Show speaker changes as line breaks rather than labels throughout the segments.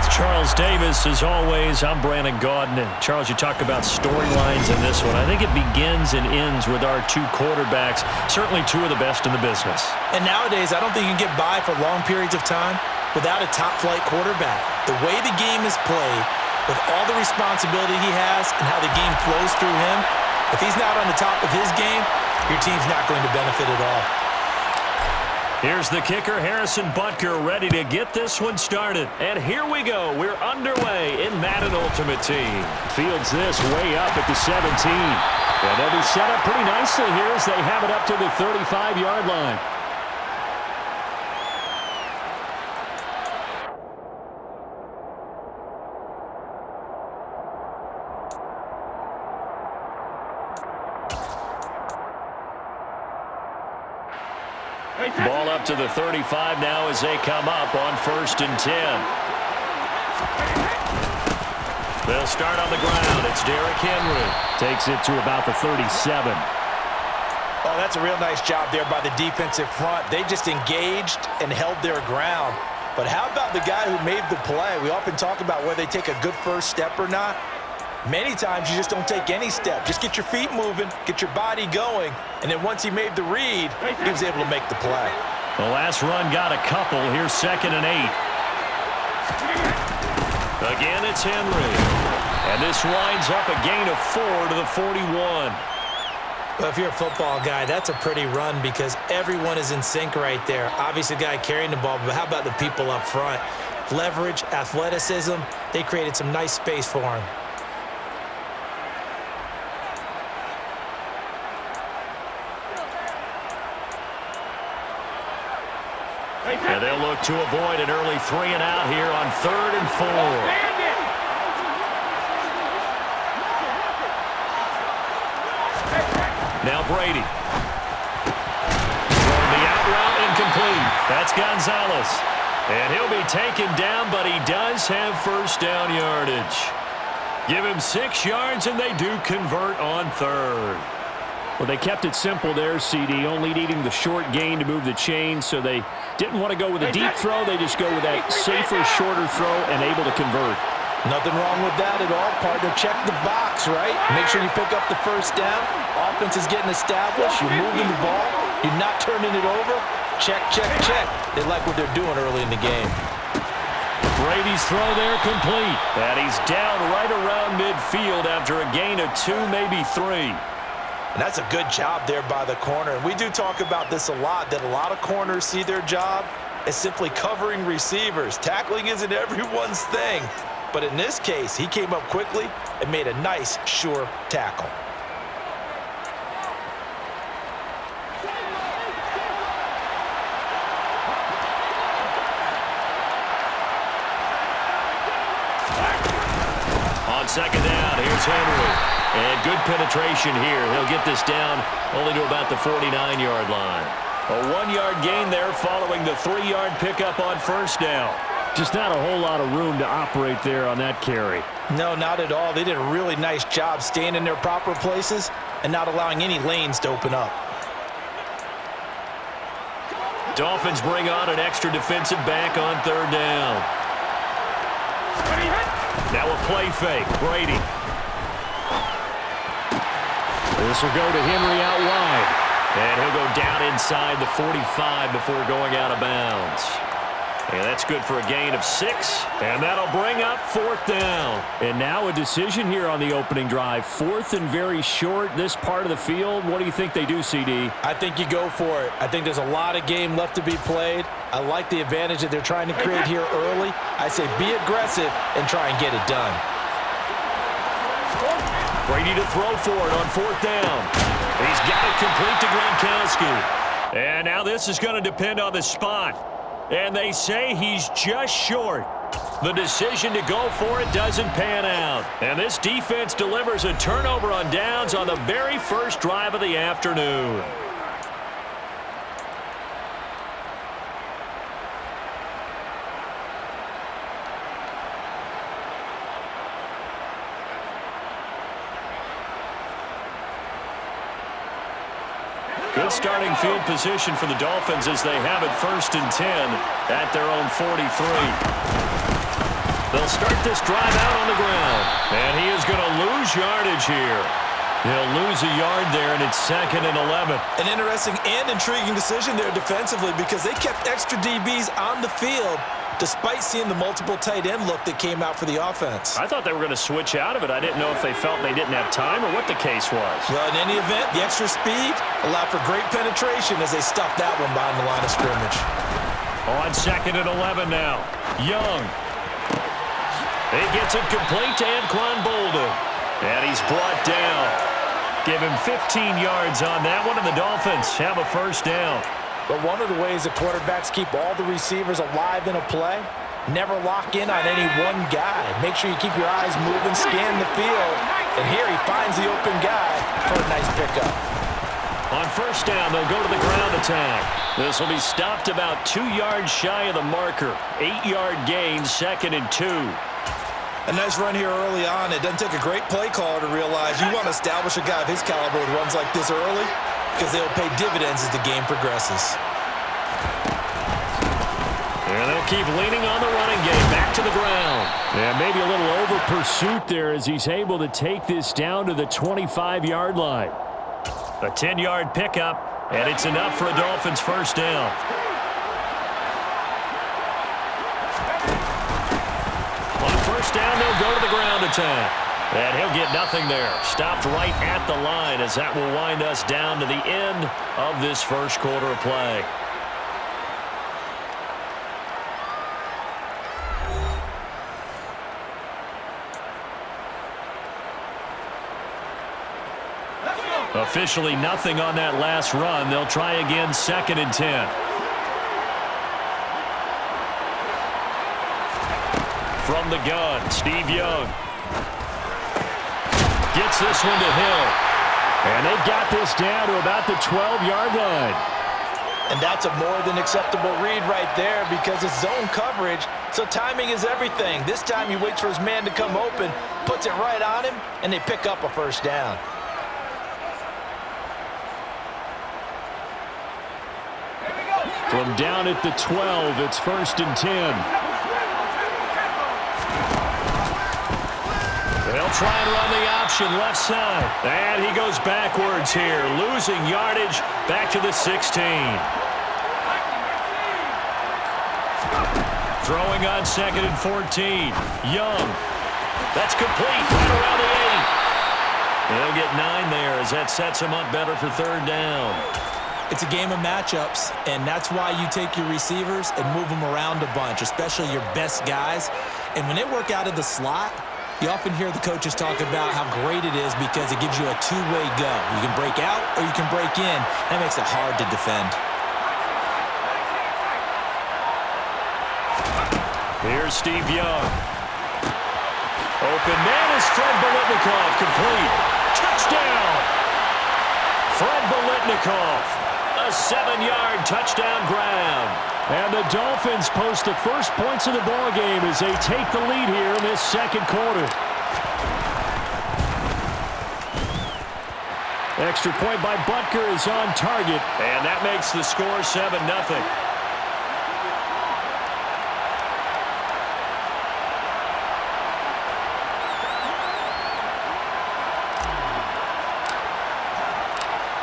With Charles Davis, as always, I'm Brandon Gaudin. Charles, you talk about storylines in this one. I think it begins and ends with our two quarterbacks, certainly two of the best in the business.
And nowadays, I don't think you can get by for long periods of time without a top-flight quarterback. The way the game is played, with all the responsibility he has and how the game flows through him, if he's not on the top of his game, your team's not going to benefit at all.
Here's the kicker, Harrison Butker, ready to get this one started. And here we go. We're underway in Madden Ultimate Team. Fields this way up at the 17. And they'll be set up pretty nicely here as they have it up to the 35-yard line. Ball up to the 35 now as they come up on 1st and 10. They'll start on the ground. It's Derrick Henry. Takes it to about the 37.
Oh, that's a real nice job there by the defensive front. They just engaged and held their ground. But how about the guy who made the play? We often talk about whether they take a good first step or not. Many times you just don't take any step. Just get your feet moving, get your body going, and then once he made the read, he was able to make the play.
The last run got a couple. Here's 2nd and 8. Again, it's Henry. And this winds up a gain of 4 to the 41.
Well, if you're a football guy, that's a pretty run because everyone is in sync right there. Obviously, the guy carrying the ball, but how about the people up front? Leverage, athleticism, they created some nice space for him.
And they'll look to avoid an early 3 and out here on 3rd and 4. Now Brady. Throwing the out route incomplete. That's Gonzalez. And he'll be taken down, but he does have first down yardage. Give him 6 yards, and they do convert on 3rd. Well, they kept it simple there, CD, only needing the short gain to move the chain, so they didn't want to go with a deep throw. They just go with that safer, shorter throw and able to convert.
Nothing wrong with that at all, partner. Check the box, right? Make sure you pick up the first down. Offense is getting established. You're moving the ball. You're not turning it over. Check, check, check. They like what they're doing early in the game.
Brady's throw there complete. And he's down right around midfield after a gain of 2, maybe 3.
And that's a good job there by the corner. And we do talk about this a lot, that a lot of corners see their job as simply covering receivers. Tackling isn't everyone's thing. But in this case, he came up quickly and made a nice, sure tackle.
On 2nd down, here's Henry. And good penetration here. He'll get this down only to about the 49-yard line. A 1-yard gain there following the 3-yard pickup on 1st down. Just not a whole lot of room to operate there on that carry.
No, not at all. They did a really nice job staying in their proper places and not allowing any lanes to open up.
Dolphins bring on an extra defensive back on 3rd down. Now a play fake. Brady. This will go to Henry out wide. And he'll go down inside the 45 before going out of bounds. And that's good for a gain of 6. And that'll bring up 4th down. And now a decision here on the opening drive. 4th and very short, this part of the field. What do you think they do, CD?
I think you go for it. I think there's a lot of game left to be played. I like the advantage that they're trying to create here early. I say be aggressive and try and get it done.
Brady to throw for it on 4th down. He's got it complete to Gronkowski. And now this is going to depend on the spot. And they say he's just short. The decision to go for it doesn't pan out. And this defense delivers a turnover on downs on the very first drive of the afternoon. Good starting field position for the Dolphins as they have it 1st and 10 at their own 43. They'll start this drive out on the ground. And he is going to lose yardage here. He'll lose a yard there, and it's 2nd and 11.
An interesting and intriguing decision there defensively because they kept extra DBs on the field despite seeing the multiple tight end look that came out for the offense.
I thought they were going to switch out of it. I didn't know if they felt they didn't have time or what the case was.
Well, in any event, the extra speed allowed for great penetration as they stuffed that one behind the line of scrimmage.
On 2nd and 11 now. Young. He gets it complete to Anquan Bolden. And he's brought down. Give him 15 yards on that one, and the Dolphins have a first down.
But one of the ways the quarterbacks keep all the receivers alive in a play, never lock in on any one guy. Make sure you keep your eyes moving, scan the field. And here he finds the open guy for a nice pickup.
On first down, they'll go to the ground attack. This will be stopped about 2 yards shy of the marker. 8-yard gain, 2nd and 2.
A nice run here early on. It doesn't take a great play caller to realize you want to establish a guy of his caliber with runs like this early because they'll pay dividends as the game progresses.
And they'll keep leaning on the running game back to the ground. And maybe a little over pursuit there as he's able to take this down to the 25-yard line. A 10-yard pickup, and it's enough for a Dolphins first down. First down, they'll go to the ground attack. And he'll get nothing there. Stopped right at the line as that will wind us down to the end of this first quarter of play. Officially nothing on that last run. They'll try again 2nd and 10. From the gun, Steve Young. Gets this one to Hill. And they've got this down to about the 12-yard line.
And that's a more than acceptable read right there because it's zone coverage, so timing is everything. This time he waits for his man to come open, puts it right on him, and they pick up a first down.
From down at the 12, it's 1st and 10. They'll try and run the option left side. And he goes backwards here, losing yardage back to the 16. Throwing on 2nd and 14. Young. That's complete right around the 8. They'll get 9 there as that sets him up better for 3rd down.
It's a game of matchups, and that's why you take your receivers and move them around a bunch, especially your best guys. And when they work out of the slot, you often hear the coaches talk about how great it is because it gives you a two-way go. You can break out or you can break in. That makes it hard to defend.
Here's Steve Young. Open man is Fred Biletnikoff, complete. Touchdown! Fred Biletnikoff, a 7-yard touchdown grab. And the Dolphins post the first points of the ball game as they take the lead here in this second quarter. Extra point by Butker is on target, and that makes the score 7-0.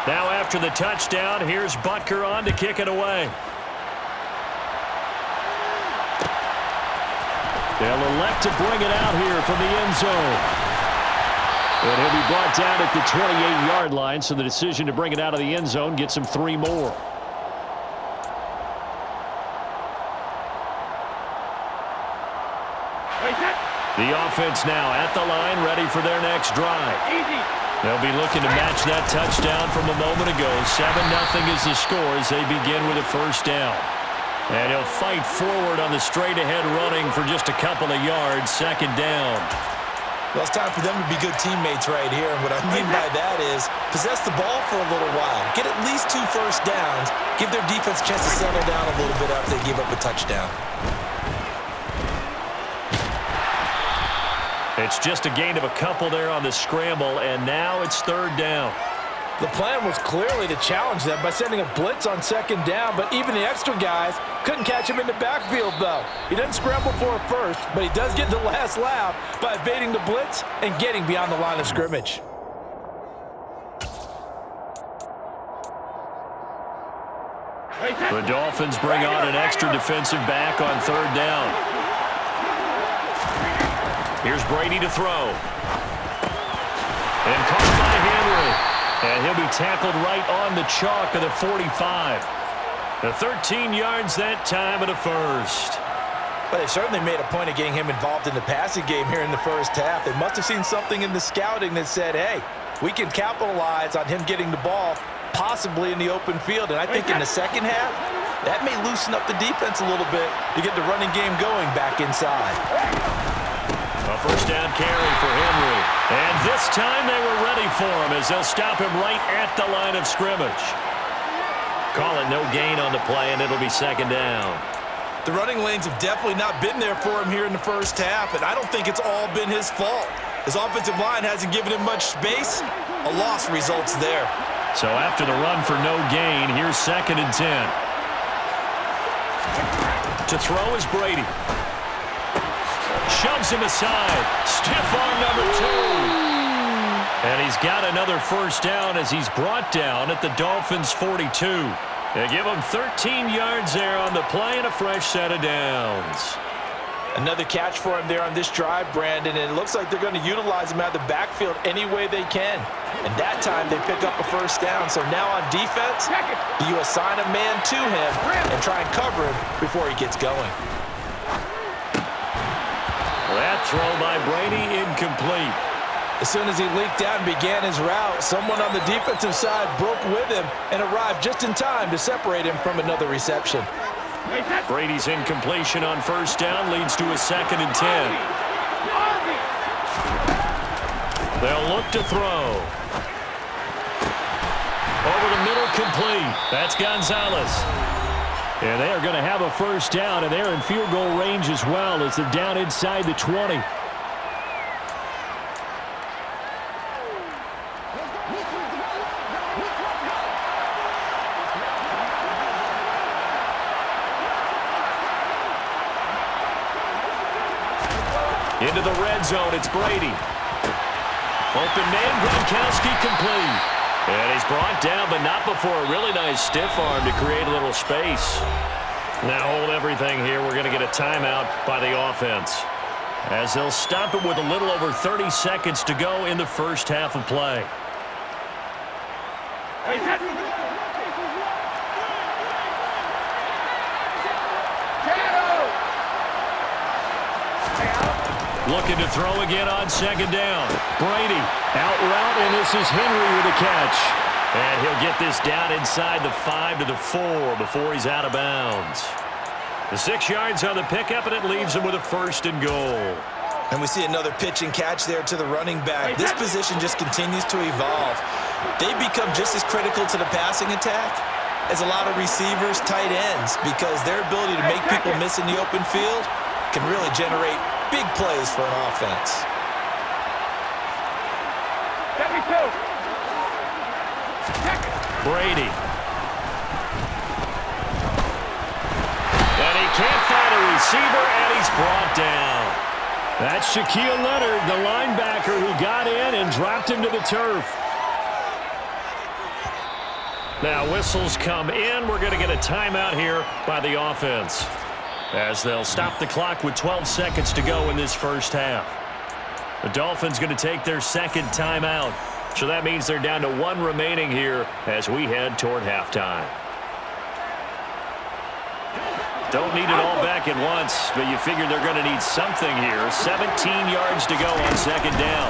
Now after the touchdown, here's Butker on to kick it away. They'll elect to bring it out here from the end zone. And he'll be brought down at the 28-yard line, so the decision to bring it out of the end zone gets him 3 more. The offense now at the line, ready for their next drive. They'll be looking to match that touchdown from a moment ago. 7-0 is the score as they begin with a first down. And he'll fight forward on the straight-ahead running for just a couple of yards. 2nd down.
Well, it's time for them to be good teammates right here. And what I mean by that is possess the ball for a little while. Get at least 2 first downs. Give their defense a chance to settle down a little bit after they give up a touchdown.
It's just a gain of a couple there on the scramble, and now it's 3rd down.
The plan was clearly to challenge them by sending a blitz on second down, but even the extra guys couldn't catch him in the backfield, though. He doesn't scramble for a first, but he does get the last laugh by evading the blitz and getting beyond the line of scrimmage.
The Dolphins bring on an extra defensive back on third down. Here's Brady to throw. And caught by Henry. And he'll be tackled right on the chalk of the 45. The 13 yards that time of the first.
But they certainly made a point of getting him involved in the passing game here in the first half. They must have seen something in the scouting that said, hey, we can capitalize on him getting the ball possibly in the open field. And I think in the second half, that may loosen up the defense a little bit to get the running game going back inside.
A first down carry for Henry. And this time they were ready for him as they'll stop him right at the line of scrimmage. Call it no gain on the play, and it'll be second down.
The running lanes have definitely not been there for him here in the first half, and I don't think it's all been his fault. His offensive line hasn't given him much space. A loss results there.
So after the run for no gain, here's second and 10. To throw is Brady. Shoves him aside. Stiff arm number 2. And he's got another first down as he's brought down at the Dolphins' 42. They give him 13 yards there on the play and a fresh set of downs.
Another catch for him there on this drive, Brandon, and it looks like they're going to utilize him out of the backfield any way they can. And that time they pick up a first down. So now on defense, you assign a man to him and try and cover him before he gets going.
That throw by Brady incomplete.
As soon as he leaked out and began his route, someone on the defensive side broke with him and arrived just in time to separate him from another reception.
Brady's incompletion on first down leads to a second and 10. They'll look to throw. Over the middle, complete. That's Gonzalez. And they are going to have a first down, and they're in field goal range as well as they're down inside the 20. Into the red zone, it's Brady. Open man, Gronkowski complete. And he's brought down, but not before a really nice stiff arm to create a little space. Now hold everything here. We're going to get a timeout by the offense, as they'll stop it with a little over 30 seconds to go in the first half of play. Looking to throw again on second down. Brady out route, and this is Henry with a catch. And he'll get this down inside the 5 to the 4 before he's out of bounds. The 6 yards on the pickup, and it leaves him with a first and goal.
And we see another pitch and catch there to the running back. This position just continues to evolve. They become just as critical to the passing attack as a lot of receivers, tight ends, because their ability to make people miss in the open field can really generate big plays for an offense.
Brady. And he can't find a receiver, and he's brought down. That's Shaquille Leonard, the linebacker, who got in and dropped him to the turf. Now whistles come in. We're going to get a timeout here by the offense, as they'll stop the clock with 12 seconds to go in this first half. The Dolphins going to take their second timeout, so that means they're down to 1 remaining here as we head toward halftime. Don't need it all back at once, but you figure they're going to need something here. 17 yards to go on second down.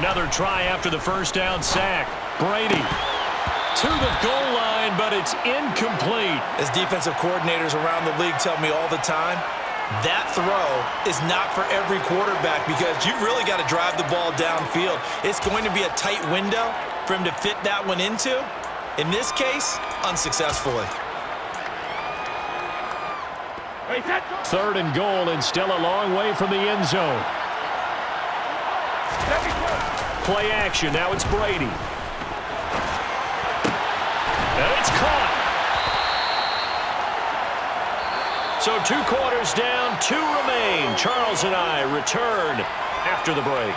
Another try after the first down sack. Brady to the goal line, but it's incomplete.
As defensive coordinators around the league tell me all the time, that throw is not for every quarterback, because you've really got to drive the ball downfield. It's going to be a tight window for him to fit that one into. In this case, unsuccessfully.
Third and goal, and still a long way from the end zone. Play action. Now it's Brady. And it's caught. So 2 quarters down, 2 remain. Charles and I return after the break.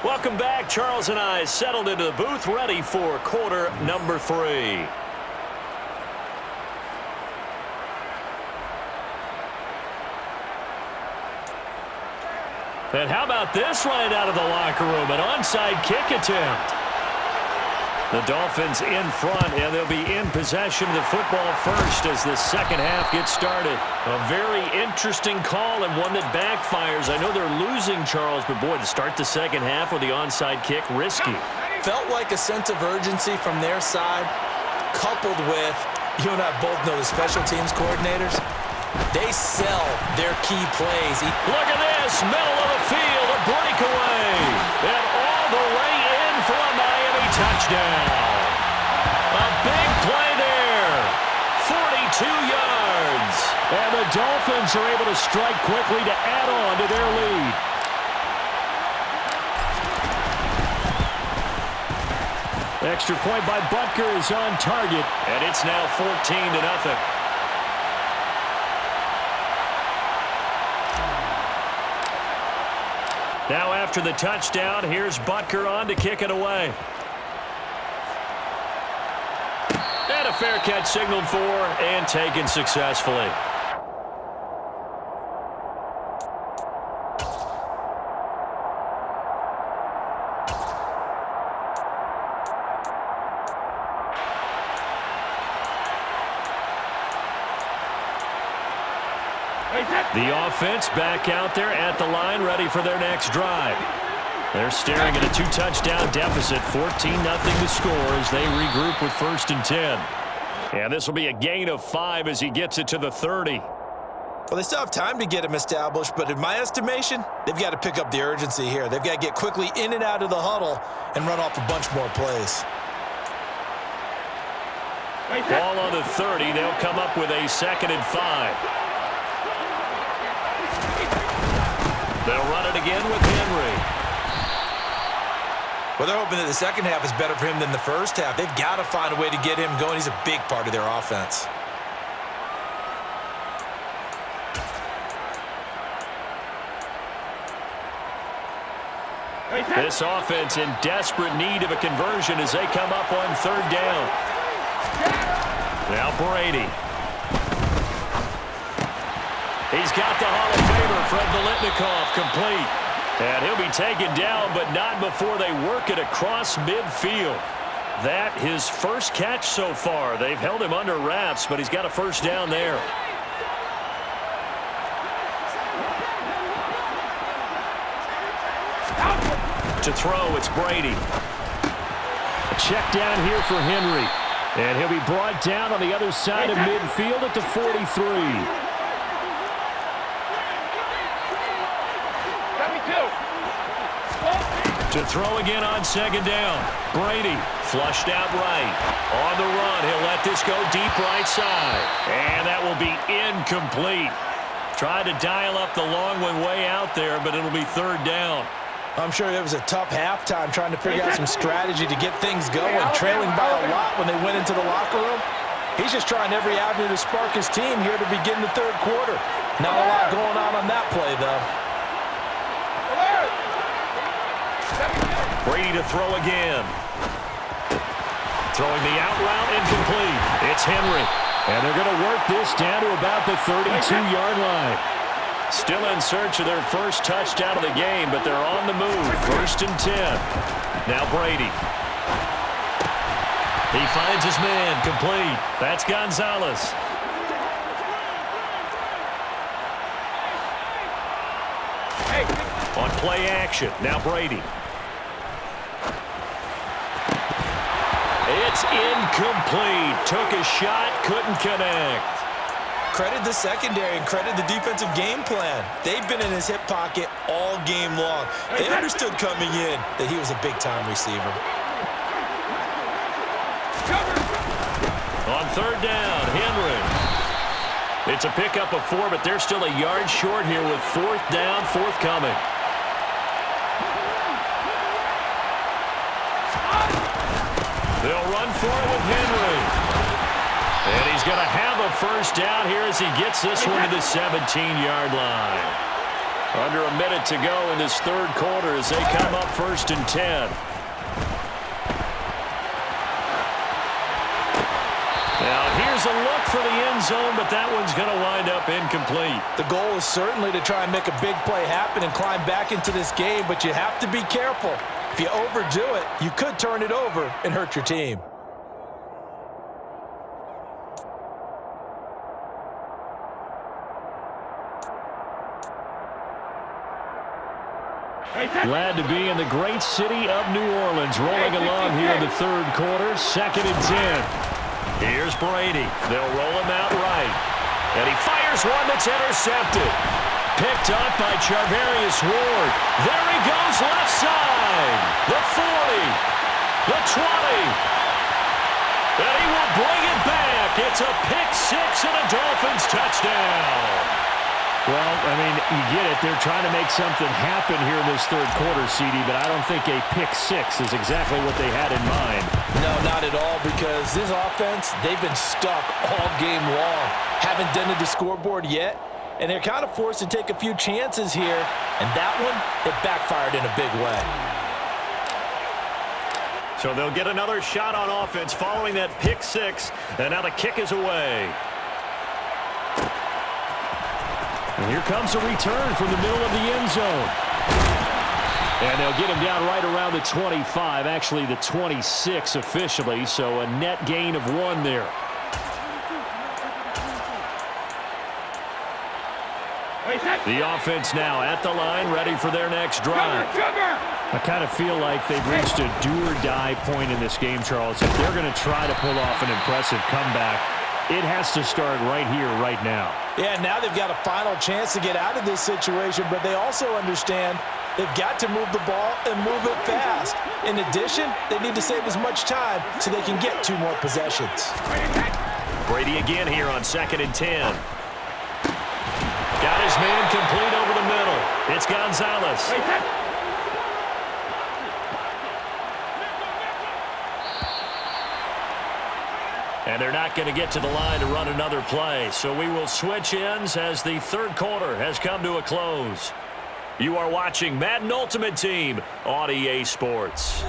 Welcome back. Charles and I settled into the booth, ready for quarter number 3. And how about this right out of the locker room? An onside kick attempt. The Dolphins in front, and they'll be in possession of the football first as the second half gets started. A very interesting call and one that backfires. I know they're losing, Charles, but boy, to start the second half with the onside kick, risky.
Felt like a sense of urgency from their side, coupled with, you and I both know the special teams coordinators, they sell their key plays.
Look at this, middle of the field, a breakaway, and all the way in for a Miami touchdown. A big play there, 42 yards. And the Dolphins are able to strike quickly to add on to their lead. Extra point by Butker is on target, and it's now 14-0. Now after the touchdown, here's Butker on to kick it away. And a fair catch signaled for and taken successfully. The offense back out there at the line, ready for their next drive. They're staring at a 2-touchdown deficit, 14-0 to score as they regroup with 1st and 10. And this will be a gain of 5 as he gets it to the 30.
Well, they still have time to get him established, but in my estimation, they've got to pick up the urgency here. They've got to get quickly in and out of the huddle and run off a bunch more plays.
Ball on the 30. They'll come up with a 2nd and 5. They'll run it again with Henry.
Well, they're hoping that the second half is better for him than the first half. They've got to find a way to get him going. He's a big part of their offense.
This offense in desperate need of a conversion as they come up on 3rd down. Now Brady. He's got the Hall of Famer, Fred Biletnikoff, complete. And he'll be taken down, but not before they work it across midfield. That his first catch so far. They've held him under wraps, but he's got a 1st down there. To throw, it's Brady. Check down here for Henry. And he'll be brought down on the other side of midfield at the 43. To throw again on 2nd down. Brady flushed out right. On the run, he'll let this go deep right side. And that will be incomplete. Tried to dial up the long one way out there, but it'll be 3rd down.
I'm sure it was a tough halftime trying to figure out some strategy to get things going, trailing by a lot when they went into the locker room. He's just trying every avenue to spark his team here to begin the 3rd quarter. Not a lot going on that play, though.
Brady to throw again. Throwing the out route, incomplete. It's Henry. And they're going to work this down to about the 32-yard line. Still in search of their first touchdown of the game, but they're on the move. 1st and 10. Now Brady. He finds his man, complete. That's Gonzalez. On play action, now Brady. It's incomplete. Took a shot, couldn't connect.
Credit the secondary and credit the defensive game plan. They've been in his hip pocket all game long. They understood coming in that he was a big-time receiver.
On third down, Henry. It's a pickup of 4, but they're still a yard short here with fourth down forthcoming. They'll run for it with Henry. And he's going to have a first down here as he gets this one to the 17-yard line. Under a minute to go in this third quarter as they come up 1st and 10. Now here's a look for the end zone, but that one's going to wind up incomplete.
The goal is certainly to try and make a big play happen and climb back into this game, but you have to be careful. If you overdo it, you could turn it over and hurt your team.
Glad to be in the great city of New Orleans, rolling along here in the third quarter, 2nd and 10. Here's Brady. They'll roll him out right. And he fires one that's intercepted. Picked up by Charvarius Ward. There he goes left side. The 40. The 20. And he will bring it back. It's a pick-6 and a Dolphins touchdown. Well, I mean, you get it. They're trying to make something happen here in this third quarter, CD, but I don't think a pick-6 is exactly what they had in mind.
No, not at all, because this offense, they've been stuck all game long. Haven't dented the scoreboard yet, and they're kind of forced to take a few chances here, and that one, it backfired in a big way.
So they'll get another shot on offense following that pick-6, and now the kick is away. And here comes a return from the middle of the end zone. And they'll get him down right around the 25, actually the 26 officially, so a net gain of 1 there. The offense now at the line, ready for their next drive. I kind of feel like they've reached a do-or-die point in this game, Charles. If they're going to try to pull off an impressive comeback, it has to start right here, right now.
Yeah, now they've got a final chance to get out of this situation, but they also understand they've got to move the ball and move it fast. In addition, they need to save as much time so they can get 2 more possessions.
Brady again here on 2nd and 10. Got his man complete over the middle. It's Gonzalez. And they're not going to get to the line to run another play. So we will switch ends as the third quarter has come to a close. You are watching Madden Ultimate Team on EA Sports.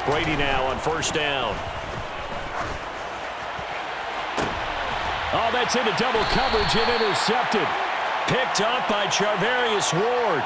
Brady now on 1st down. Oh, that's into double coverage and intercepted. Picked up by Charvarius Ward.